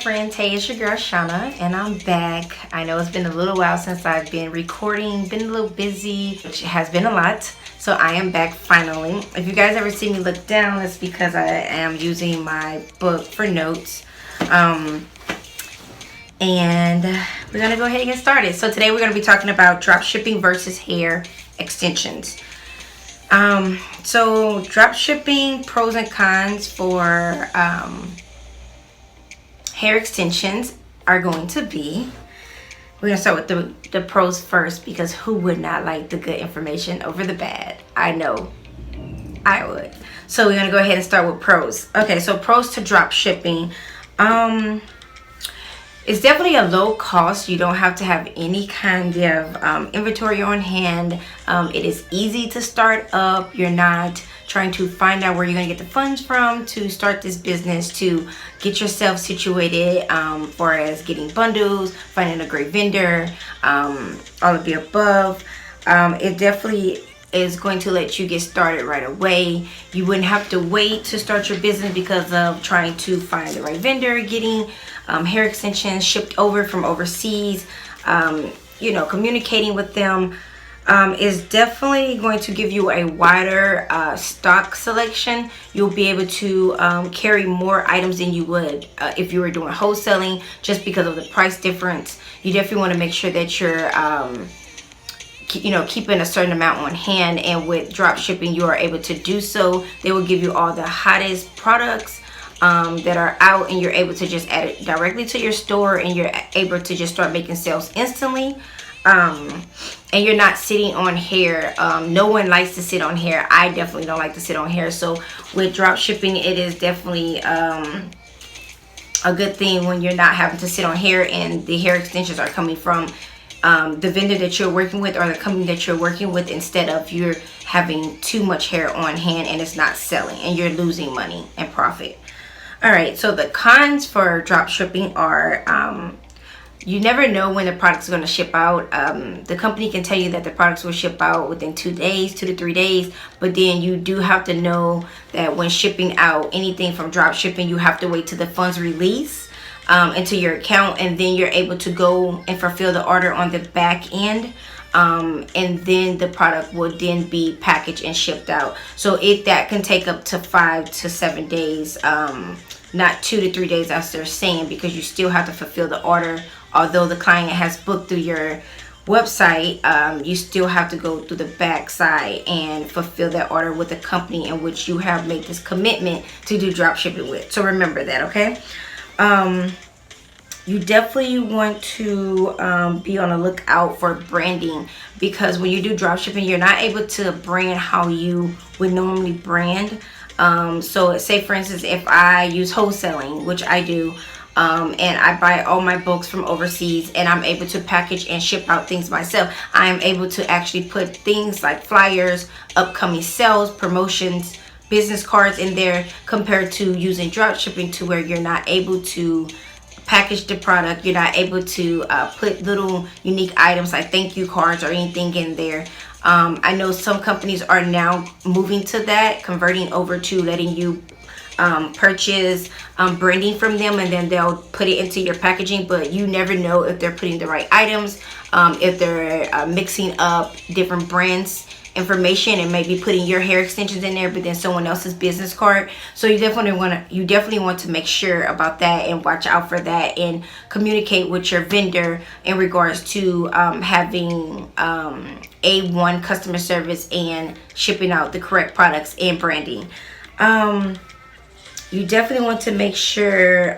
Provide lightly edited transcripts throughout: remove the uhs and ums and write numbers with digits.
friends, hey, it's your girl Shana and I'm back. I know it's been a little while since I've been recording, been a little busy, which has been a lot, so I am back finally. If you guys ever see me look down, it's because I am using my book for notes. And we're gonna go ahead and get started. So today we're gonna be talking about drop shipping versus hair extensions. So drop shipping pros and cons for hair extensions are going to be, we're gonna start with the pros first, because who would not like the good information over the bad? I know I would. So we're gonna go ahead and start with pros. Okay, so pros to drop shipping. It's definitely a low cost. You don't have to have any kind of inventory on hand. It is easy to start up. You're not trying to find out where you're going to get the funds from to start this business, to get yourself situated, for as getting bundles, finding a great vendor, all of the above. It definitely is going to let you get started right away. You wouldn't have to wait to start your business because of trying to find the right vendor, getting hair extensions shipped over from overseas, communicating with them. Is definitely going to give you a wider stock selection. You'll be able to carry more items than you would if you were doing wholesaling, just because of the price difference. You definitely want to make sure that you're keeping a certain amount on hand, and with drop shipping you are able to do so. They will give you all the hottest products that are out, and you're able to just add it directly to your store, and you're able to just start making sales instantly. And you're not sitting on hair. No one likes to sit on hair. I definitely don't like to sit on hair. So with drop shipping, it is definitely a good thing when you're not having to sit on hair, and the hair extensions are coming from the vendor that you're working with, or the company that you're working with, instead of you're having too much hair on hand and it's not selling and you're losing money and profit. All right, so the cons for drop shipping are you never know when the product's going to ship out. The company can tell you that the products will ship out within 2 days, 2 to 3 days, but then you do have to know that when shipping out anything from drop shipping, you have to wait till the funds release into your account, and then you're able to go and fulfill the order on the back end, and then the product will then be packaged and shipped out. So that can take up to 5 to 7 days, not 2 to 3 days as they're saying, because you still have to fulfill the order. Although the client has booked through your website, you still have to go through the back side and fulfill that order with the company in which you have made this commitment to do drop shipping with. So remember that, okay? You definitely want to be on the lookout for branding, because when you do drop shipping, you're not able to brand how you would normally brand. So say for instance, if I use wholesaling, which I do, and I buy all my books from overseas, and I'm able to package and ship out things myself, I am able to actually put things like flyers, upcoming sales, promotions, business cards in there, compared to using drop shipping, to where you're not able to package the product. You're not able to put little unique items like thank you cards or anything in there. I know some companies are now moving to that, converting over to letting you purchase branding from them, and then they'll put it into your packaging. But you never know if they're putting the right items, if they're mixing up different brands information and maybe putting your hair extensions in there but then someone else's business card. So you definitely want to make sure about that and watch out for that, and communicate with your vendor in regards to having A1 customer service and shipping out the correct products and branding. You definitely want to make sure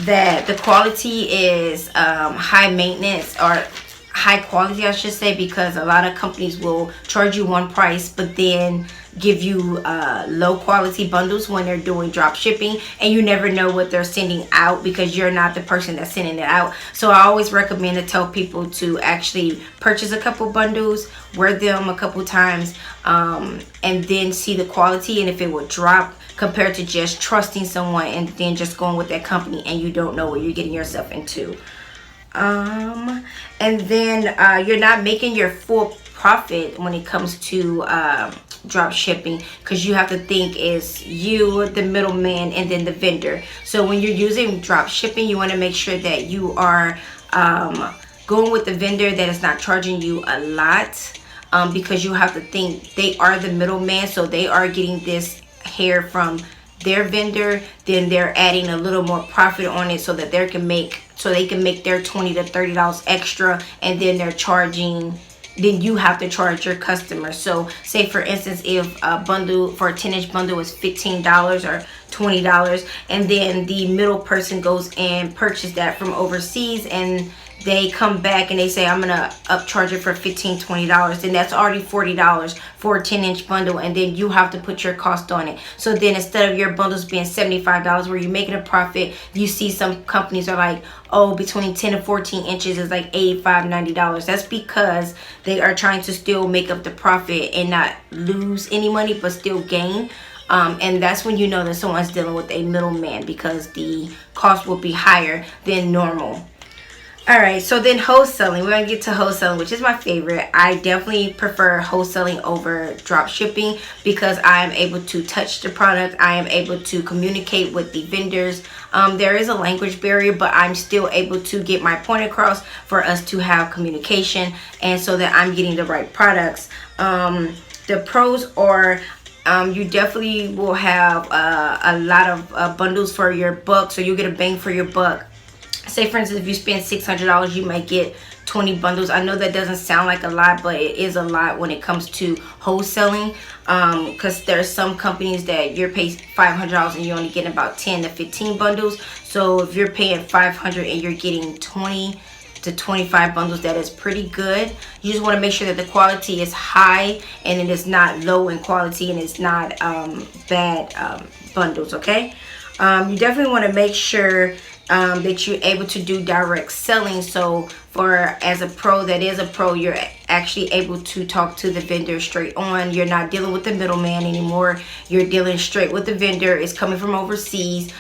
that the quality is high maintenance, or high quality I should say, because a lot of companies will charge you one price but then give you low quality bundles when they're doing drop shipping, and you never know what they're sending out because you're not the person that's sending it out. So I always recommend to tell people to actually purchase a couple bundles, wear them a couple times, and then see the quality and if it will drop, compared to just trusting someone and then just going with that company and you don't know what you're getting yourself into. And then you're not making your full profit when it comes to drop shipping, because you have to think is you, the middleman, and then the vendor. So when you're using drop shipping, you want to make sure that you are going with the vendor that is not charging you a lot, because you have to think they are the middleman, so they are getting this hair from their vendor, then they're adding a little more profit on it so that they can make their $20 to $30 extra, and then they're charging, then you have to charge your customer. So say for instance, if a bundle for a 10-inch bundle is $15 or $20, and then the middle person goes and purchase that from overseas, and they come back and they say, I'm gonna upcharge it for $15, $20, then that's already $40 for a 10-inch bundle, and then you have to put your cost on it. So then instead of your bundles being $75 where you're making a profit, you see some companies are like, oh, between 10 and 14 inches is like $85, $90. That's because they are trying to still make up the profit and not lose any money, but still gain. And that's when you know that someone's dealing with a middleman, because the cost will be higher than normal. Alright, so then wholesaling. We're going to get to wholesaling, which is my favorite. I definitely prefer wholesaling over drop shipping, because I am able to touch the product. I am able to communicate with the vendors. There is a language barrier, but I'm still able to get my point across for us to have communication, and so that I'm getting the right products. The pros are, you definitely will have a lot of bundles for your buck, so you get a bang for your buck. Say for instance, if you spend $600, you might get 20 bundles. I know that doesn't sound like a lot, but it is a lot when it comes to wholesaling, because there's some companies that you're paying $500 and you're only getting about 10 to 15 bundles. So if you're paying $500 and you're getting 20 to 25 bundles, that is pretty good. You just want to make sure that the quality is high and it is not low in quality, and it's not bad bundles, okay? You definitely want to make sure that you're able to do direct selling. So as a pro that is a pro, you're actually able to talk to the vendor straight on. You're not dealing with the middleman anymore. You're dealing straight with the vendor. It's coming from overseas.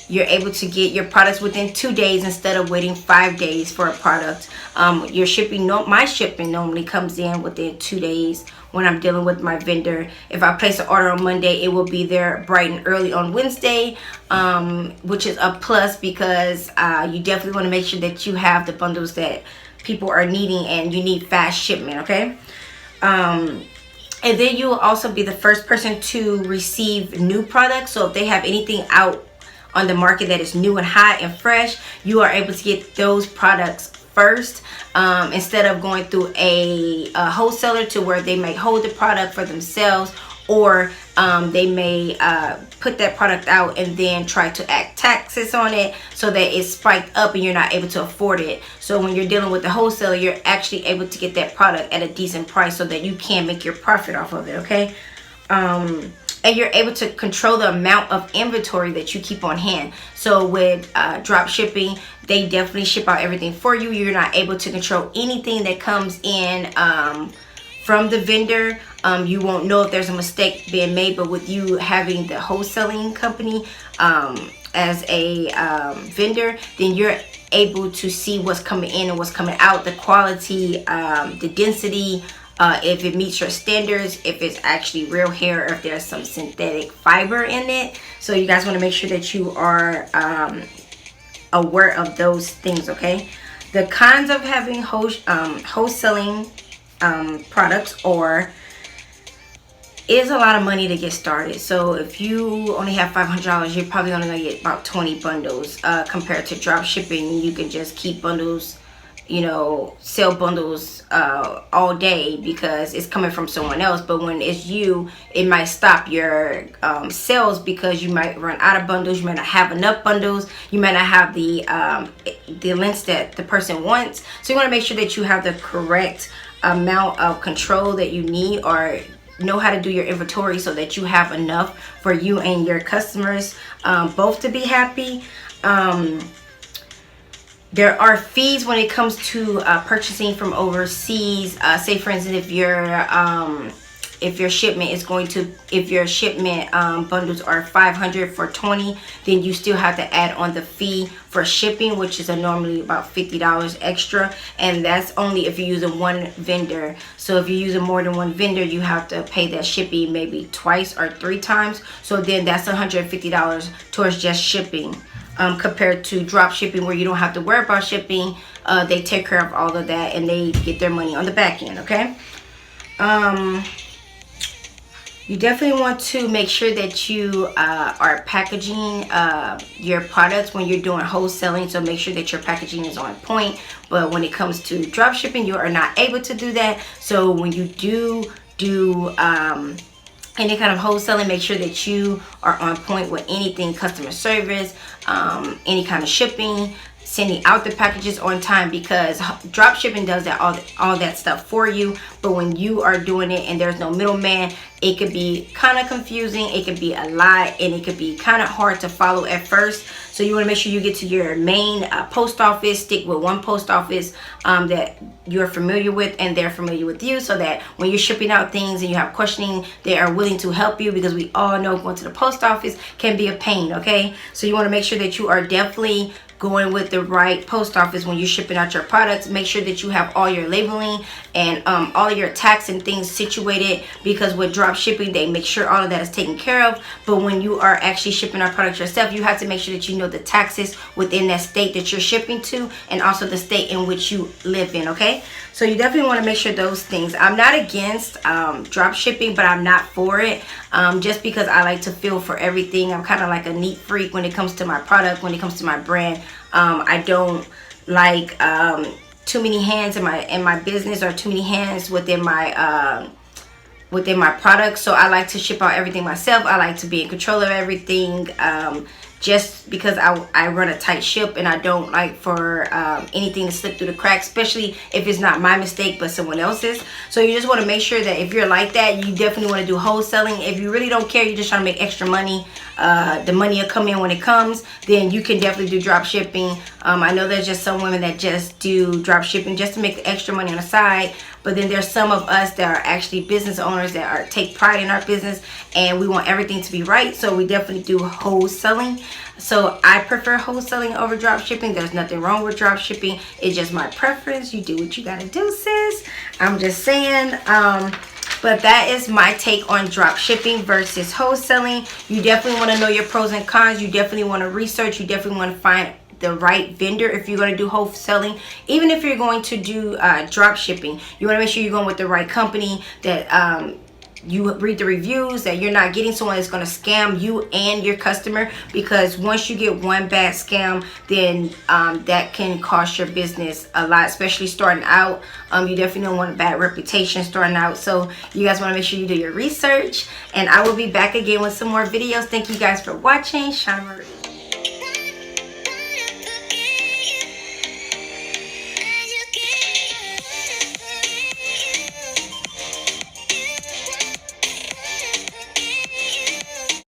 You're able to get your products within 2 days instead of waiting 5 days for a product. Your shipping, my shipping normally comes in within 2 days when I'm dealing with my vendor. If I place an order on Monday, it will be there bright and early on Wednesday, which is a plus, because you definitely want to make sure that you have the bundles that people are needing, and you need fast shipment, okay? And then you will also be the first person to receive new products. So if they have anything out on the market that is new and hot and fresh, you are able to get those products first, instead of going through a wholesaler to where they may hold the product for themselves, or they may put that product out and then try to add taxes on it so that it's spiked up and you're not able to afford it. So when you're dealing with the wholesaler, you're actually able to get that product at a decent price so that you can make your profit off of it, okay? And you're able to control the amount of inventory that you keep on hand. So with drop shipping, they definitely ship out everything for you. You're not able to control anything that comes in from the vendor. You won't know if there's a mistake being made, but with you having the wholesaling company as a vendor, then you're able to see what's coming in and what's coming out, the quality, the density, if it meets your standards, if it's actually real hair, or if there's some synthetic fiber in it. So you guys want to make sure that you are aware of those things, okay? The cons of having wholesaling products is a lot of money to get started. So if you only have $500, you're probably only going to get about 20 bundles, compared to drop shipping. You can just keep bundles, you know, sell bundles all day because it's coming from someone else. But when it's you, it might stop your sales, because you might run out of bundles. You might not have enough bundles. You might not have the lengths that the person wants. So you want to make sure that you have the correct amount of control that you need, or know how to do your inventory so that you have enough for you and your customers both to be happy. There are fees when it comes to purchasing from overseas. Say for instance, if you're if your shipment is going to, if your shipment bundles are 500 for 20, then you still have to add on the fee for shipping, which is normally about $50 extra, and that's only if you're using one vendor. So if you're using more than one vendor, you have to pay that shipping maybe twice or 3 times. So then that's $150 towards just shipping, compared to drop shipping, where you don't have to worry about shipping. They take care of all of that and they get their money on the back end. Okay. You definitely want to make sure that you are packaging your products when you're doing wholesaling. So make sure that your packaging is on point. But when it comes to drop shipping, you are not able to do that. So when you do any kind of wholesaling, make sure that you are on point with anything customer service, any kind of shipping, sending out the packages on time, because drop shipping does that all that stuff for you. But when you are doing it and there's no middleman, it could be kind of confusing, it could be a lot, and it could be kind of hard to follow at first. So you want to make sure you get to your main post office, stick with one post office that you're familiar with and they're familiar with you, so that when you're shipping out things and you have questioning, they are willing to help you, because we all know going to the post office can be a pain. Okay, so you want to make sure that you are definitely going with the right post office when you're shipping out your products. Make sure that you have all your labeling and all of your tax and things situated, because with drop shipping they make sure all of that is taken care of. But when you are actually shipping our products yourself, you have to make sure that you know the taxes within that state that you're shipping to, and also the state in which you live in. Okay, so you definitely want to make sure those things. I'm not against drop shipping, but I'm not for it, just because I like to feel for everything. I'm kind of like a neat freak when it comes to my product, when it comes to my brand. I don't like too many hands in my business, or too many hands within my products. So I like to ship out everything myself. I like to be in control of everything, just because I run a tight ship, and I don't like for anything to slip through the cracks, especially if it's not my mistake but someone else's. So you just want to make sure that if you're like that, you definitely want to do wholesaling. If you really don't care, you're just trying to make extra money, the money will come in when it comes, then you can definitely do drop shipping. I know there's just some women that just do drop shipping just to make the extra money on the side, but then there's some of us that are actually business owners that take pride in our business, and we want everything to be right. So we definitely do wholesaling. So I prefer wholesaling over drop shipping. There's nothing wrong with drop shipping. It's just my preference. You do what you gotta do, sis. I'm just saying. But that is my take on drop shipping versus wholesaling. You definitely want to know your pros and cons. You definitely want to research. You definitely want to find the right vendor if you're going to do wholesaling. Even if you're going to do drop shipping, you want to make sure you're going with the right company, that you read the reviews, that you're not getting someone that's going to scam you and your customer, because once you get one bad scam, then that can cost your business a lot, especially starting out. You definitely don't want a bad reputation starting out. So you guys want to make sure you do your research, and I will be back again with some more videos. Thank you guys for watching. Shana Marie.